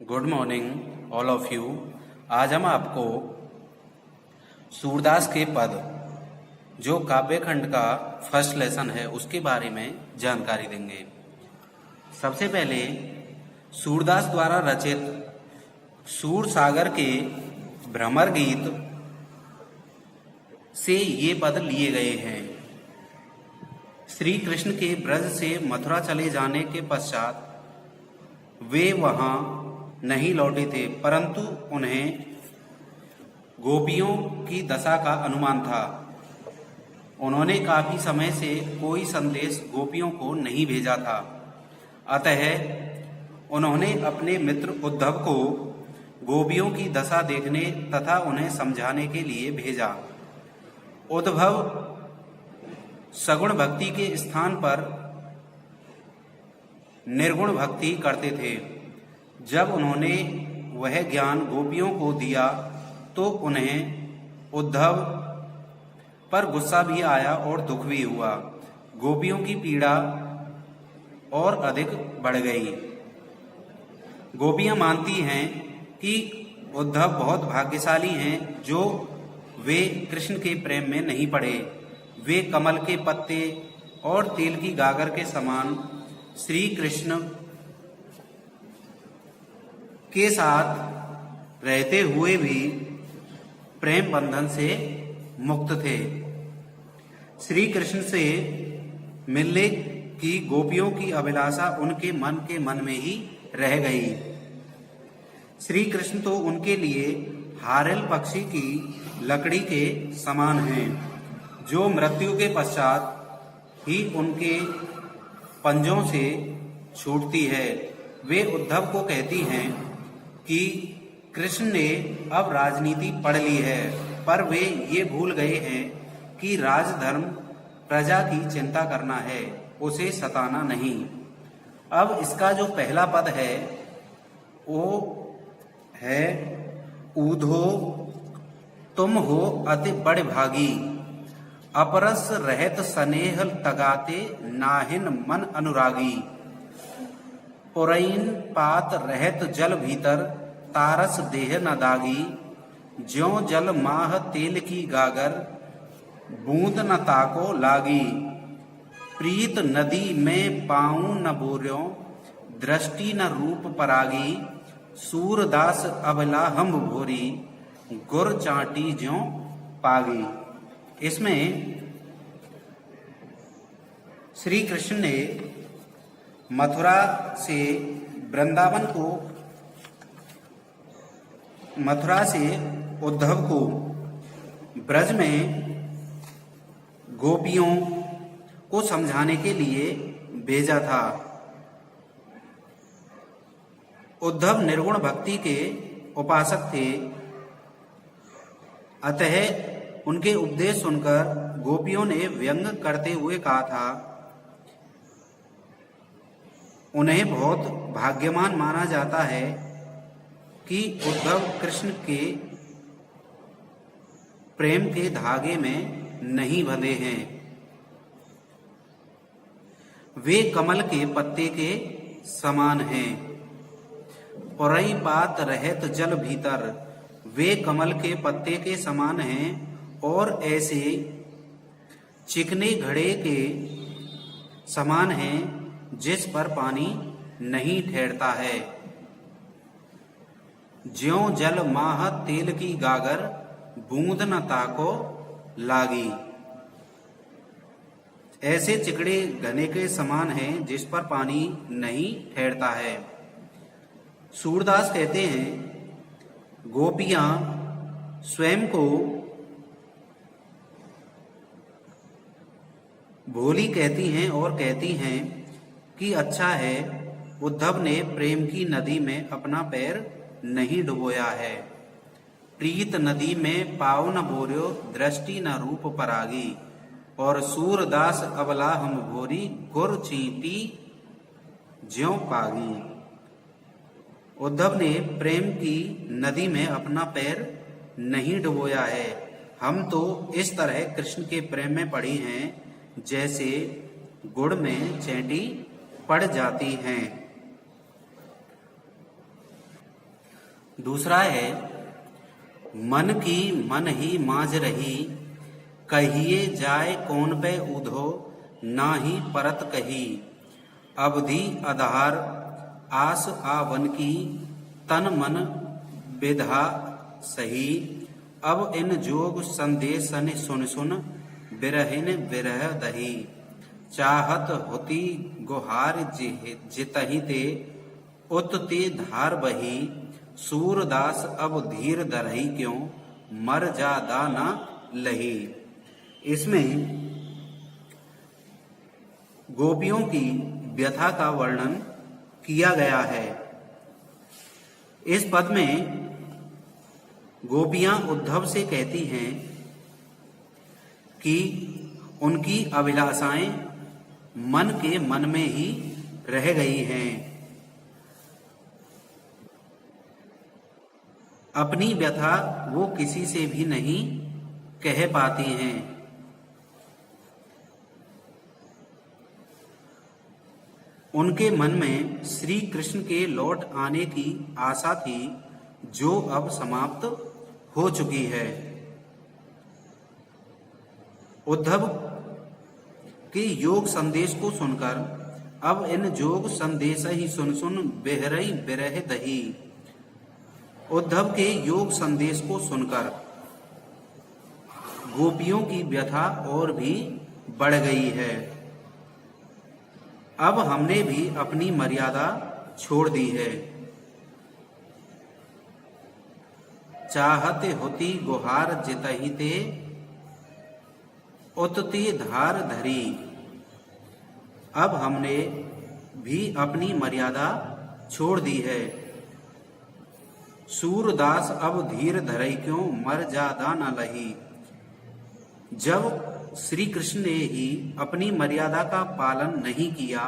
Good morning all of you. आज हम आपको सूरदास के पद जो काव्य खंड का फर्स्ट लेसन है उसके बारे में जानकारी देंगे। सबसे पहले सूरदास द्वारा रचित सूर सागर के भ्रमर गीत से ये पद लिए गए हैं। श्री कृष्ण के ब्रज से मथुरा चले जाने के पश्चात वे वहां नहीं लौटे थे, परंतु उन्हें गोपियों की दशा का अनुमान था। उन्होंने काफी समय से कोई संदेश गोपियों को नहीं भेजा था। अतः उन्होंने अपने मित्र उद्धव को गोपियों की दशा देखने तथा उन्हें समझाने के लिए भेजा। उद्धव सगुण भक्ति के स्थान पर निर्गुण भक्ति करते थे। जब उन्होंने वह ज्ञान गोपियों को दिया तो उन्हें उद्धव पर गुस्सा भी आया और दुख भी हुआ। गोपियों की पीड़ा और अधिक बढ़ गई। गोपियां मानती हैं कि उद्धव बहुत भाग्यशाली हैं जो वे कृष्ण के प्रेम में नहीं पड़े। वे कमल के पत्ते और तेल की गागर के समान श्री कृष्ण के साथ रहते हुए भी प्रेम बंधन से मुक्त थे। श्री कृष्ण से मिलने की गोपियों की अभिलाषा उनके मन में ही रह गई। श्री कृष्ण तो उनके लिए हारेल पक्षी की लकड़ी के समान हैं, जो मृत्यु के पश्चात ही उनके पंजों से छूटती है। वे उद्धव को कहती हैं कि कृष्ण ने अब राजनीति पढ़ ली है, पर वे ये भूल गए हैं कि राजधर्म प्रजा की चिंता करना है, उसे सताना नहीं। अब इसका जो पहला पद है वो है ऊधो तुम हो अति बड़ भागी, अपरस रहत स्नेह तगाते नाहिन मन अनुरागी। पुरैन पात रहत जल भीतर तारस देह न दागी, ज्यों जल माह तेल की गागर बूंद न ताको लागी। प्रीत नदी में पाऊं न बोर्यो दृष्टि न रूप परागी, सूरदास अबला हम भोरी गुर चाटी ज्यों पागी। इसमें श्री कृष्ण ने मथुरा से उद्धव को ब्रज में गोपियों को समझाने के लिए भेजा था। उद्धव निर्गुण भक्ति के उपासक थे, अतः उनके उपदेश सुनकर गोपियों ने व्यंग करते हुए कहा था, उन्हें बहुत भाग्यवान माना जाता है कि उद्धव कृष्ण के प्रेम के धागे में नहीं बंधे हैं। वे कमल के पत्ते के समान हैं। पुरई पात रहत जल भीतर, वे कमल के पत्ते के समान हैं और ऐसे चिकने घड़े के समान हैं जिस पर पानी नहीं ठहरता है। ज्यों जल माह तेल की गागर बूंद न ताको लागी। ऐसे चिकड़े घने के समान हैं जिस पर पानी नहीं ठहरता है। सूरदास कहते हैं, गोपियां स्वयं को भोली कहती हैं और कहती हैं कि अच्छा है उद्धव ने प्रेम की नदी में अपना पैर नहीं डुबोया है। प्रीत नदी में पाव न बोर्यो दृष्टि न रूप परागी, और सूरदास अबला हम भोरी गुर चींटी ज्यों पागी। उद्धव ने प्रेम की नदी में अपना पैर नहीं डुबोया है। हम तो इस तरह कृष्ण के प्रेम में पड़ी हैं जैसे गुड़ में चैंटी पड़ जाती हैं। दूसरा है, मन की मन ही माज रही, कहिए जाए कौन पे उधो, ना ही परत कही। अवधि आधार आस आवन की, तन मन विधा सही। अब इन जोग संदेश सुन सुन, बिरहिन बिरह दही। चाहत होती गुहार जितहि ते, उत ते धार बही। सूरदास अब धीर धरहि क्यों, मर जादा ना लही। इसमें गोपियों की व्यथा का वर्णन किया गया है। इस पद में गोपियां उद्धव से कहती हैं कि उनकी अभिलाषाएं मन के मन में ही रह गई हैं। अपनी व्यथा वो किसी से भी नहीं कह पाती हैं। उनके मन में श्री कृष्ण के लौट आने की आशा थी, जो अब समाप्त हो चुकी है। उद्धव के योग संदेश को सुनकर अब इन जोग संदेश ही सुन सुन बेहरई बिरह दही। उद्धव के योग संदेश को सुनकर गोपियों की व्यथा और भी बढ़ गई है। अब हमने भी अपनी मर्यादा छोड़ दी है। चाहते होती गुहार जितहि ते, उतती धार धरी। अब हमने भी अपनी मर्यादा छोड़ दी है। सूरदास अब धीर धरई क्यों, मर जादा न लही। जब श्री कृष्ण ने ही अपनी मर्यादा का पालन नहीं किया,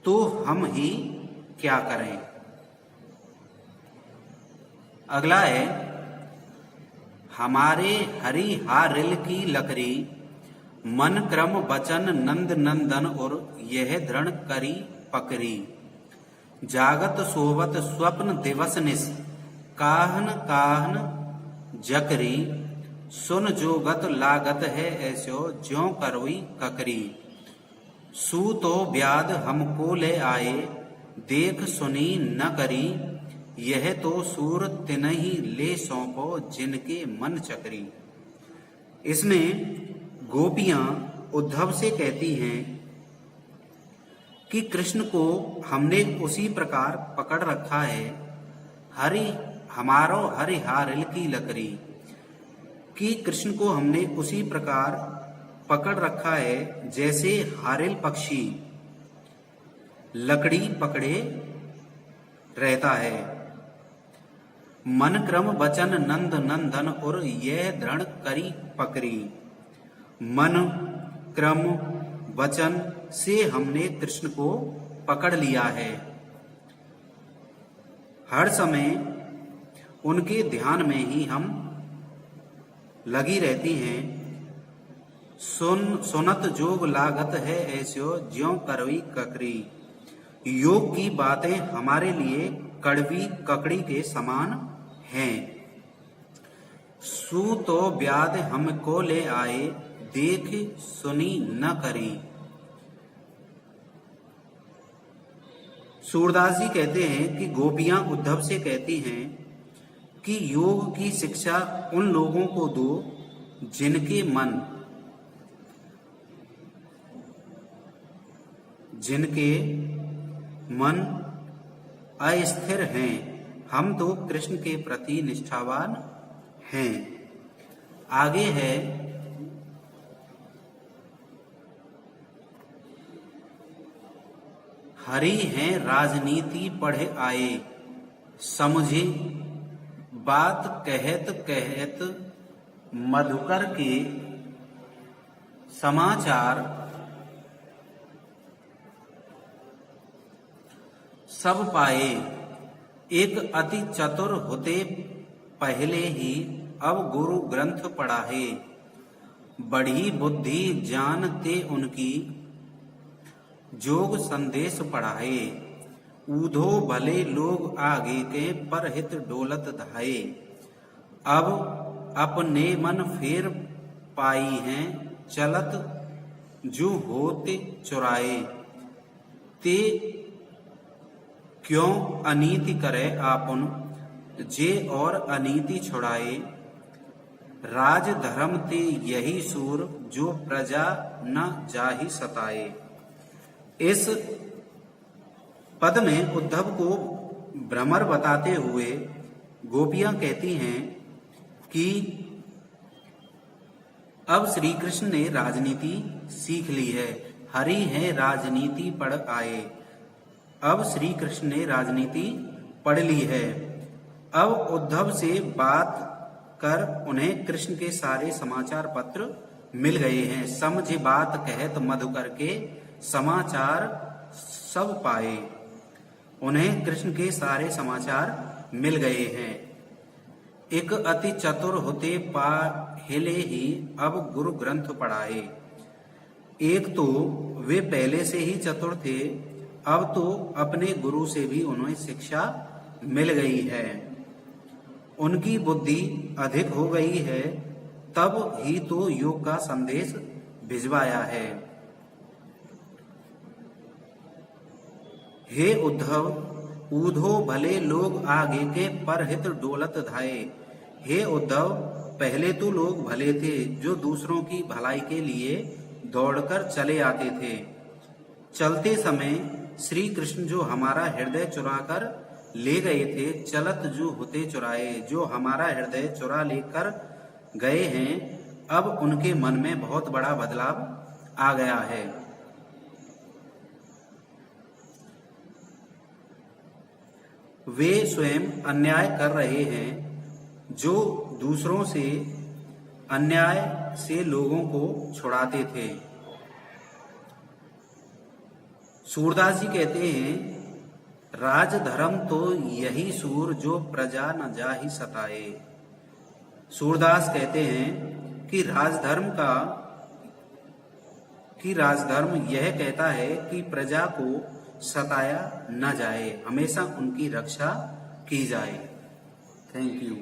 तो हम ही क्या करें। अगला है, हमारे हरि हारिल की लकड़ी, मन क्रम वचन नंद नंदन और यह दृढ़ करी पकड़ी। जागत सोवत स्वप्न दिवस निस, काहन काहन जकरी। सुन जो गत लागत है ऐसो, ज्यों करवी ककरी। सू तो ब्याद हमको ले आए, देख सुनी न करी। यह तो सूर तिनहि ले सौंपो, जिनके मन चकरी। इसमें गोपियां उद्धव से कहती हैं कि कृष्ण को हमने उसी प्रकार पकड़ रखा है, हमारो हरि हारिल की लकड़ी, कि कृष्ण को हमने उसी प्रकार पकड़ रखा है जैसे हारिल पक्षी लकड़ी पकड़े रहता है। मन क्रम वचन नंद नंदन और यह दृढ़ करी पकड़ी। मन क्रम वचन से हमने कृष्ण को पकड़ लिया है। हर समय उनके ध्यान में ही हम लगी रहती हैं। सुनत जोग लागत है ऐसो, ज्यों करवी ककरी। योग की बातें हमारे लिए कड़वी ककड़ी के समान हैं। सू तो ब्याद हमको ले आए, देख सुनी न करी। सूरदास जी कहते हैं कि गोपियां उद्धव से कहती हैं कि योग की शिक्षा उन लोगों को दो जिनके मन अस्थिर हैं। हम तो कृष्ण के प्रति निष्ठावान हैं। आगे है, हरि हैं राजनीति पढ़े आए, समझे बात कहत कहत। मधुकर के समाचार सब पाए, एक अति चतुर होते पहले ही अब गुरु ग्रंथ पढ़ाहे। बड़ी बुद्धि जानते उनकी, जोग संदेश पढ़ाए। ऊधो भले लोग आगे के पर हित डोलत धाये। अब अपने मन फेर पाई हैं चलत जो होते चुराए। ते क्यों अनीति करे आपन जे और अनीति छुड़ाए। राज धर्म ते यही सूर जो प्रजा न जाहि सताए। इस पद में उद्धव को भ्रमर बताते हुए गोपियां कहती हैं कि अब श्री कृष्ण ने राजनीति सीख ली है, हरि है राजनीति पढ़ आए। अब श्री कृष्ण ने राजनीति पढ़ ली है। अब उद्धव से बात कर उन्हें कृष्ण के सारे समाचार पत्र मिल गए हैं। समझे बात कहत मधुकर के समाचार सब पाए। उन्हें कृष्ण के सारे समाचार मिल गए हैं। एक अति चतुर होते पहले ही अब गुरु ग्रंथ पढ़ाए। एक तो वे पहले से ही चतुर थे, अब तो अपने गुरु से भी उन्हें शिक्षा मिल गई है। उनकी बुद्धि अधिक हो गई है, तब ही तो योग का संदेश भिजवाया है। हे उद्धव, ऊधो भले लोग आगे के परहित डोलत धाये। हे उद्धव, पहले तो लोग भले थे जो दूसरों की भलाई के लिए दौड़कर चले आते थे। चलते समय श्री कृष्ण जो हमारा हृदय चुराकर ले गए थे, चलत जो होते चुराए, जो हमारा हृदय चुरा लेकर गए हैं, अब उनके मन में बहुत बड़ा बदलाव आ गया है। वे स्वयं अन्याय कर रहे हैं, जो दूसरों से अन्याय से लोगों को छुड़ाते थे। सूरदास जी कहते हैं, राज धर्म तो यही सूर जो प्रजा न जाहि सताए। सूरदास कहते हैं कि राजधर्म यह कहता है कि प्रजा को सताया न जाए, हमेशा उनकी रक्षा की जाए। Thank you.